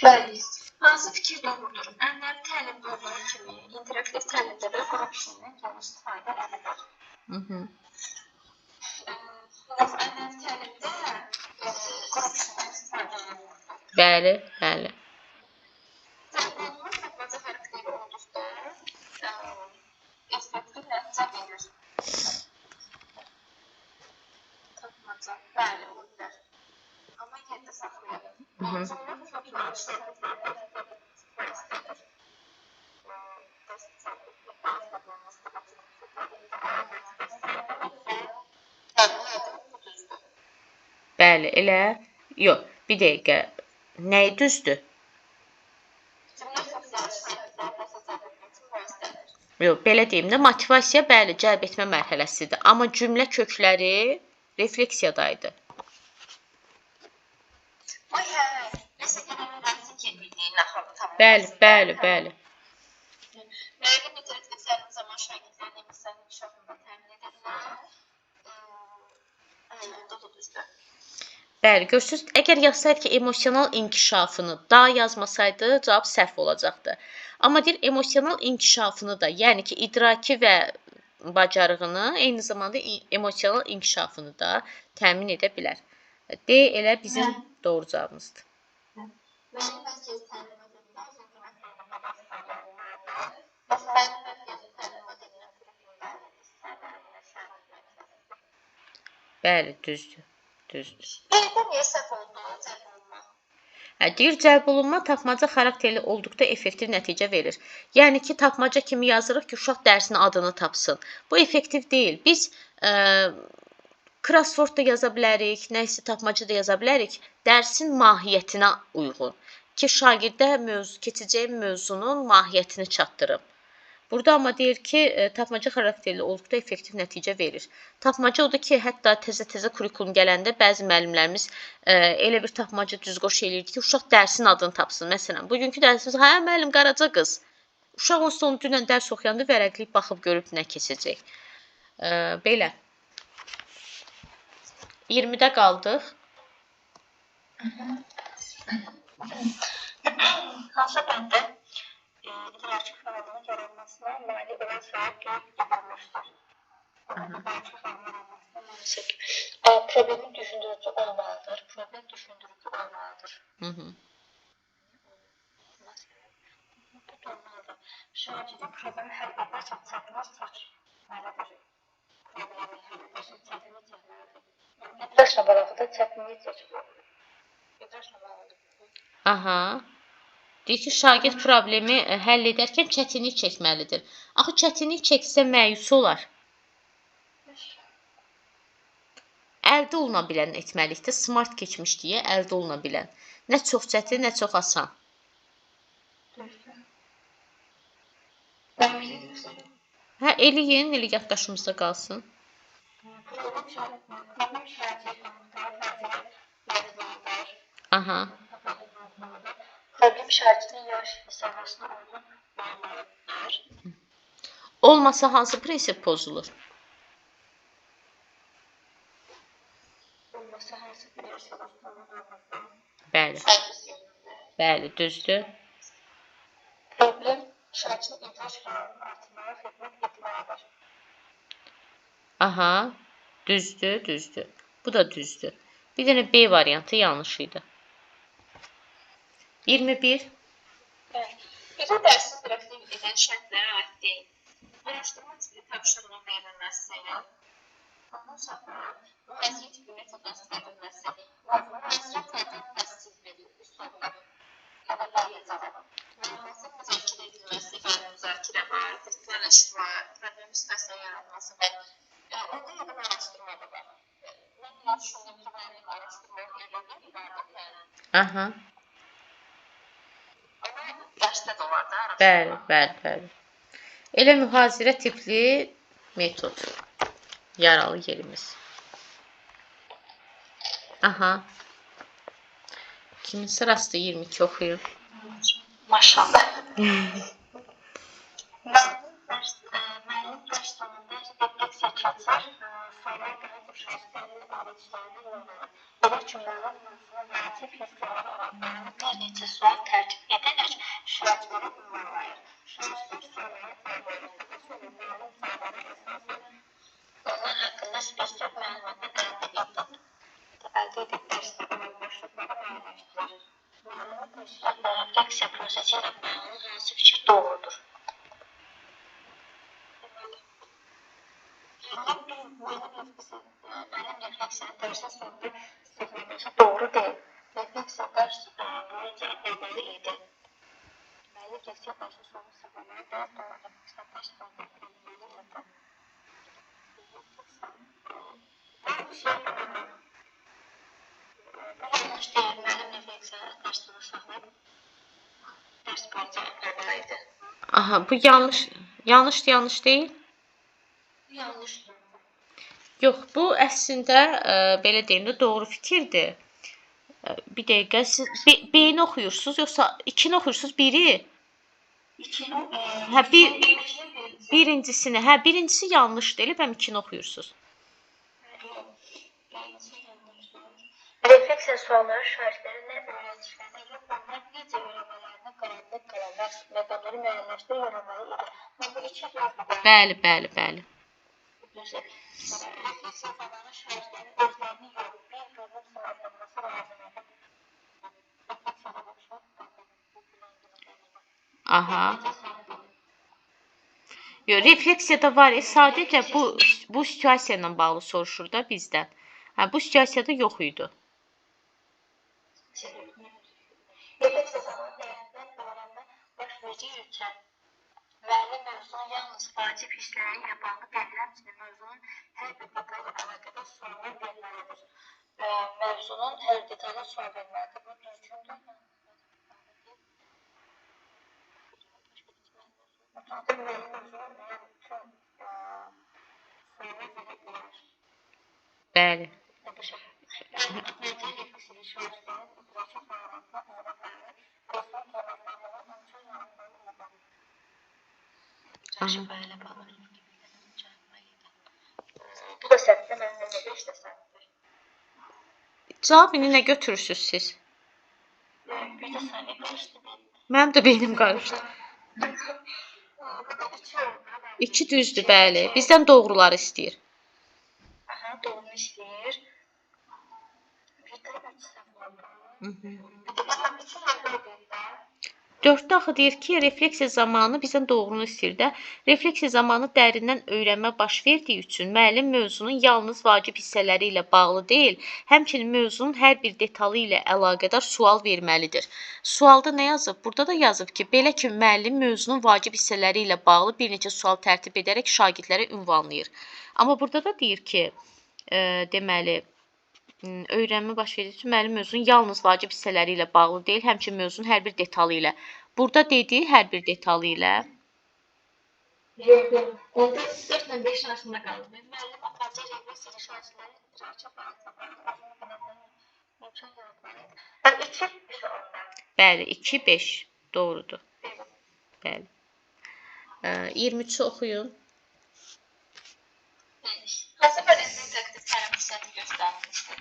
Bəli. Hansı fikir doğrudur? Ənənəvi təlimdə olduğu kimi interaktiv təlimdə də qrup işindən geniş istifadə edilir. Ənənəvi təlimdə qrup işindən istifadə edilir.
Bəli, bəli.
Bunun tapmaca xarakteri olduqda effektiv nəticə verir. Tapmaca, bəli, ola bilər. Amma yerdə saxlayalım. Cümlə kökləri şəhərlərdə istədir.
Bəli, elə. Yox, bir dəqiqə. Nəyi düzdür?
Cümlə kökləri şəhərlərdə istədir.
Yox, belə deyim də, motivasiya bəli, cəlb etmə mərhələsidir. Amma cümlə kökləri refleksiyadaydı.
Ay hə, nəsə gələn ki, bildiyin naxalı tamam.
Bəli, bəli.
Müəllim interaktiv təlim zaman şagirdlərin emislərin inkişafını təmin edirlər. Onda da düzdür.
Bəli, görürsünüz, əgər yazsaydı ki, emosional inkişafını da yazmasaydı, cavab səhv olacaqdı. Amma deyir, emosional inkişafını da, yəni ki, idraki və bacarığını, eyni zamanda emosional inkişafını da təmin edə bilər. D elə bizim doğru cavabımızdır.
Mənim mərkəzi təlim modelinə uzun demək zorunda başlayırlar. Mənim mərkəzi təlim modelinə
Bəli, düzdür. Düzdür.
Yerdə niyə səhv oldu? Cəlb olunma.
Deyir, cəlb olunma tapmaca xarakterli olduqda effektiv nəticə verir. Yəni ki, tapmaca kimi yazırıq ki, uşaq dərsin adını tapsın. Bu effektiv deyil. Biz crossword da yaza bilərik, nəsə tapmaca da yaza bilərik. Dərsin mahiyyətinə uyğun. Ki, şagirdə keçəcəyi mövzunun mahiyyətini çatdırım. Burada amma deyir ki, tapmaca xarakterli olduqda effektiv nəticə verir. Tapmaca odur ki, hətta təzə kurikulum gələndə bəzi müəllimlərimiz elə bir tapmaca düz qoş eləyirdi ki, uşaq dərsin adını tapsın. Məsələn, bugünkü dərsimiz, hə müəllim Qaraca qız. Uşaq onsuz onu dünən dərs oxuyanda vərəqləyib baxıb görüb nə keçəcək. Belə. 20-də qaldıq.
Hansı bəndə idraki fəaliyyətin yaranmasına mane olan səbəb qeyd edilmişdir. İdraki fəaliyyətin yaranmasına mane problemin düşündürücü olmalıdır. Problem düşündürücü olmalıdır. Şagirdin problemi həll etmək üçün çətinlik çəkməlidir. Problemin həll etmək üçün çətinlik çəkməlidir. İdraçla bağlı da çətinlik çəkməlidir. İdraçla bağlı.
Aha. Deyir ki, şagird problemi həll edərkən çətinlik çəkməlidir. Axı çətinlik çəksə məyus olar. Əldə oluna bilən etməlikdir. Smart keçmişliyə əldə oluna bilən. Nə çox çətin, nə çox asan. Hə, eləyin, elə yaddaşımızda qalsın. Aha.
Problem şərtinin yaş səviyyəsinə uyğun olmalıdır.
Olmasa hansı prinsip pozulur?
Olmasa hansı prinsip pozulur?
Bəli. Bəli, düzdür.
Problem şərtinin idrak qanunu artırmağa xidmət etməlidir.
Aha, düzdür, düzdür. Bu da düzdür. Bir dənə B variantı yanlış idi. 21.
Bizə dərsi qrafiq edən şərtlərə aid deyil. Araşdırma tipli tapşırığın verilməsi, ondan sonra müəssisə tipli metodun istədilməsi, müəssisə təqdim təsdiq verilmiş sorular, xəbərlər cavabı, məlumatın müzakirə edilməsi və müzakirə var, virtual işlər, problem sitasiya yaratması və orada araşdırma da var. Mən düşündüm ki, mənim araşdırma eləmək ibarətdir.
Aha.
Dərsdə də var da araşdırma.
Bəli, bəli, bəli. Elə mühazirə tipli metod. Yaralı yerimiz. Aha. Kimin sırası 22 oxuyun.
Maşallah. Müəllim dərs sonunda refleksiya keçir, suallar qəbul şəxslərinin öğrencilərinin yolları. Belə ki, müəllim mövzuna müasib hissələri oranlarını bir neçə sual tərtib edərək şagirdləri ünvanlayır. Şagirdlər sualları təbliğ və sonra müəllim cavabları əsasən onlar haqqında spesifik məlumatlar əldə edib dərsdə olan boşluqları müəyyənləşdirir. Müəllimin refleksiya prosesi ilə bağlı hansı fikir doğrudur? Mənim refleksiyanın dərsin sonunda istifaməsi doğru deyil. Refleksiya dərs boyunca etməli idi. Mənim refleksiya dərsin sonunda istifaməli deyil, doğru refleksiya dərs boyunca etməli idi. Yanlış deyil, mənim refleksiya dərsini saxlayıb dərs boyunca etməli idi.
Aha, bu yanlış deyil.
Yanlışdır.
Yox, bu əslində belə deyim də doğru fikirdir. Bir dəqiqə, siz B-ni oxuyursunuz, yoxsa 2-ni oxuyursunuz, biri? Hə, birincisini. Hə, birincisi yanlışdır. Elə bəm 2-ni oxuyursunuz.
Refleksiya sualları şagirdlərin nə öyrəndiklərini yox, onlar necə öyrənmələrini qaranlıq qalan məqamları müəyyənləşdirib öyrənməli idi. Bu iki yazıdır.
Bəli, bəli, bəli.
Refleksiya zamanı şagirdlərin özlərini yox, bir-birinin sınavlanması lazımdır.
Aha. Yox, refleksiyada var, sadəcə bu situasiya ilə bağlı soruşur da bizdən. Hə, bu situasiyada yox idi.
Refleksiya zamanı dəyərlər öyrənmə baş verdiyi üçün müəllim mövzunun yalnız vacib hissləri ilə bağlı deyil, həmçinin mövzunun hər bir detayla əlaqədar suallar verməlidir. Mövzunun hər detayla sual verməlidir. Bu düzgündür.
Bəli.
Yaxşı, belə balam. Bu da səhvdir, mən nə beşdə səhvdir.
Cavab indi nə götürürsüz siz?
Bir də saniyə qarışdı.
Mənim də beynim qarışdı. 2 düzdür, bəli. Bizdən doğruları istəyir.
Aha, doğru istəyir. Bir də 3 səhvdir.
4-də axı deyir ki, refleksiya zamanı bizdən doğrunu istəyir də. Refleksiya zamanı dərindən öyrənmə baş verdiyi üçün müəllim mövzunun yalnız vacib hissələri ilə bağlı deyil, həmçinin mövzunun hər bir detalı ilə əlaqədar sual verməlidir. Sualda nə yazıb? Burada da yazıb ki, belə ki, müəllim mövzunun vacib hissələri ilə bağlı bir neçə sual tərtib edərək şagirdləri ünvanlayır. Amma burada da deyir ki, deməli, öyrənmə baş verdiyi üçün müəllim mövzunun yalnız vacib hissələri ilə bağlı deyil, həmçinin mövzunun hər bir detalı ilə. Burada dediyi hər bir detalı ilə.
Yox. Onda 4 ilə 5 arasında qalır. Müəllim aparıcı reqressiya şahsları icraçı bağlı. 2
Bəli, 2 5 doğrudur. Bəli. 23-ü oxuyun.
Hansı fəaliyyətin interaktiv təlim xüsusiyyəti göstərilmişdir?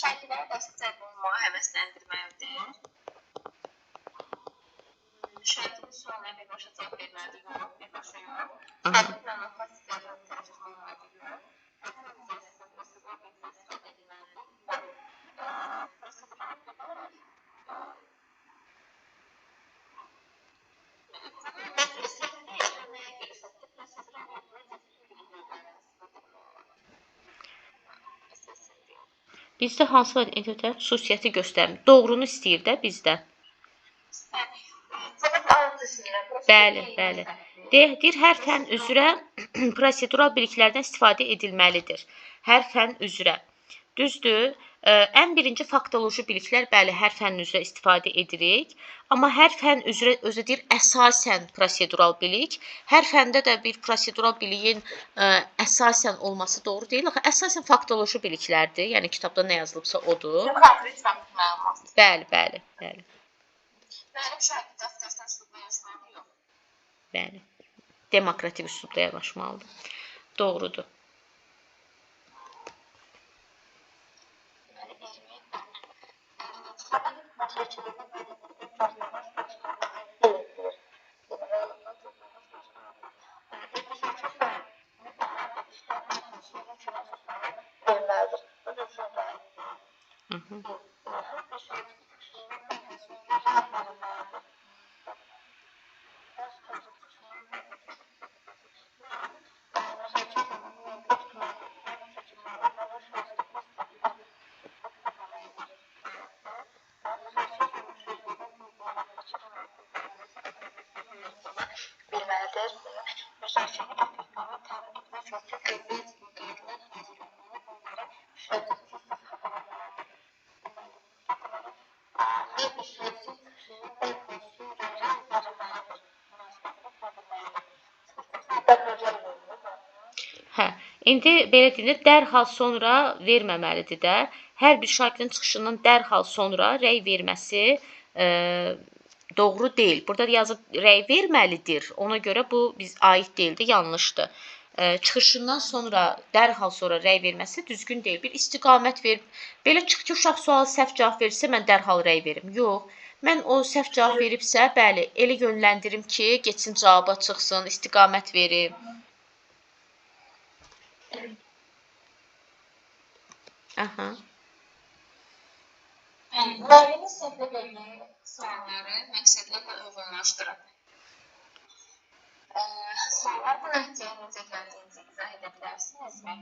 Şagirdləri dərs olmağa həvəsləndirməlidir. Şagirdin suallara birbaşa cavab verməlidir. Yox, birbaşa yox. Təlim məlumatlar sistemini tərcih olmalıdır. Yox.
Bizdə hansı fəaliyyətin interaktiv xüsusiyyəti göstərmir? Doğrunu istəyir də bizdən. Bəli, bəli. Deyir, hər fənn üzrə prosedural biliklərdən istifadə edilməlidir. Hər fənn üzrə. Düzdür. Ən birinci faktoloji biliklər, bəli, hər fənn üzrə istifadə edirik. Amma hər fənn üzrə özü deyir, əsasən prosedural bilik. Hər fəndə də bir prosedural biliyin əsasən olması doğru deyil. Əsasən faktoloji biliklərdir. Yəni, kitabda nə yazılıbsa odur. Bəli, bəli, bəli.
Mənim şagird dəftərdən üslubla yazmalı yox.
Bəli. Demokratik üslubda yanaşmalıdır. Doğrudur.
Bilməlidir.
Hə, indi belə deyilir, dərhal sonra verməməlidir də. Hər bir şagirdin çıxışından dərhal sonra rəy verməsi doğru deyil. Burada yazıb rəy verməlidir. Ona görə bu biz aid deyildi, yanlışdır. Çıxışından sonra dərhal sonra rəy verməsi düzgün deyil. Bir istiqamət verib, belə çıx ki, uşaq sualı səhv cavab verirsə, mən dərhal rəy verim. Yox, mən o səhv cavab veribsə, bəli, elə yönləndirim ki, getsin cavaba çıxsın, istiqamət verim. Aha.
Müəllimin səhvlə verdiyi sualları məqsədlərlə uyğunlaşdırın. Suallar bu nəticəyə necə gəldiyinizi izah edə bilərsinizmi?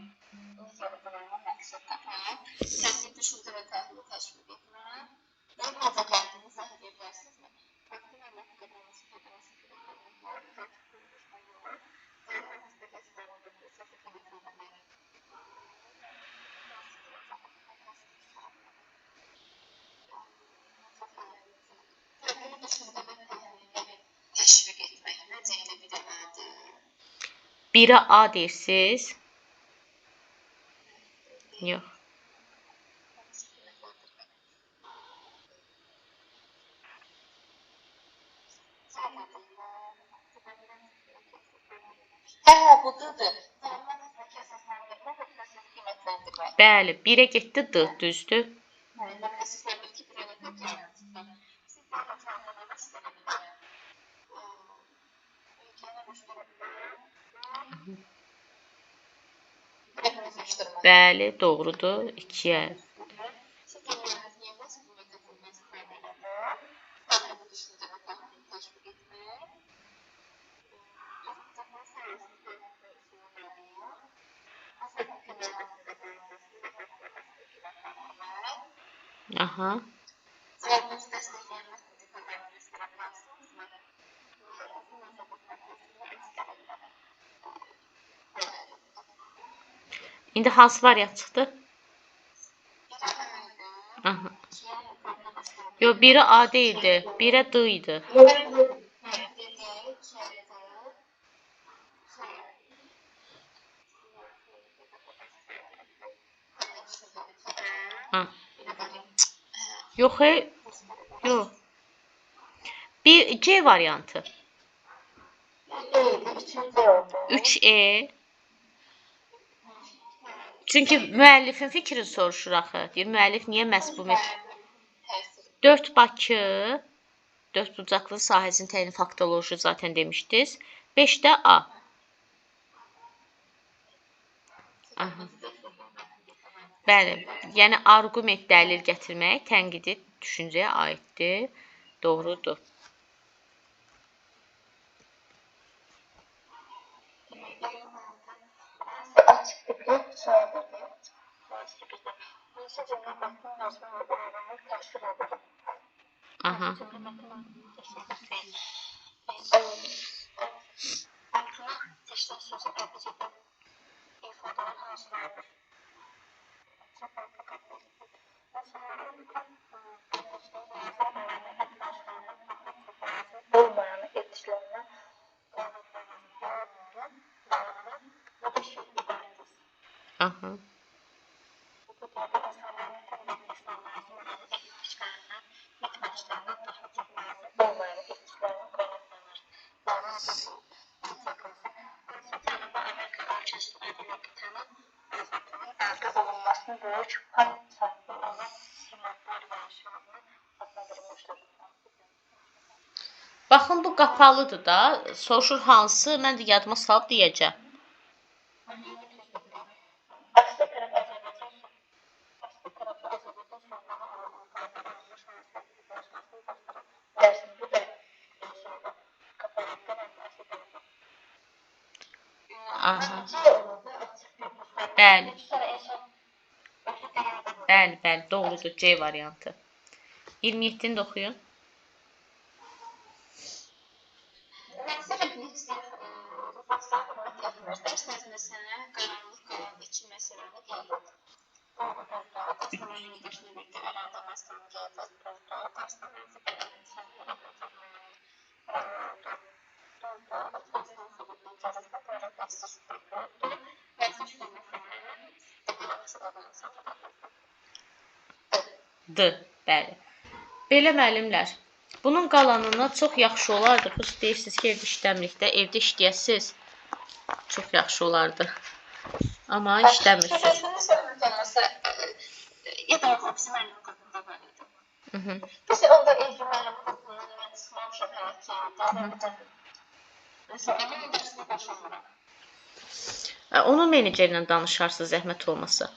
Sorğulama məqsəd tapmaq, təsir düşüncə və təhlili təşviq etmək, necə gəldiyini izah edə bilərsinizmi? Faktın əmək qadınması təşviq etmək necə edə bilərlər?
Biri A deyirsiz. Yox.
Budur. Məlumat əsaslandırma və proses qiymətləndirmə.
Bəli, 1-ə getdi D, düzdür? Bəli, doğrudur. 2-yə. Aha. İndi hansı variant çıxdı? Aha. Yox, biri A deyildi. 1-ə D idi. Ha. Yox, yox. Bir C variantı. 3E. Çünki müəllifin fikrini soruşur axı. Deyir, müəllif niyə məhz bu 4 Bakı, 4 bucaqlı sahəsinin təyin faktoloji zaten demişdiniz. 5 də A. Aha. Bəli, yəni arqument dəlil gətirmək tənqidi düşüncəyə aiddir. Doğrudur. Aha. Aha. Baxın, bu qapalıdır da. Soruşur hansı, mən də yadıma salıb deyəcəm. Aha. Bəli. Bəli, bəli, doğrudur. C variantı. 27-ni də oxuyun. D, bəli. Belə müəllimlər, bunun qalanına çox yaxşı olardı. Siz deyirsiniz ki, evdə işləmirikdə, evdə işləyəsiz. Çox yaxşı olardı. Amma işləmirsiniz.
Ya da hapsi müəllim qadında var idi. Biz onda evli müəllim qadından mən çıxmamışam həyat. Mesela onun dərsini başlamıram.
Onun menecerlə danışarsınız, zəhmət olmasa.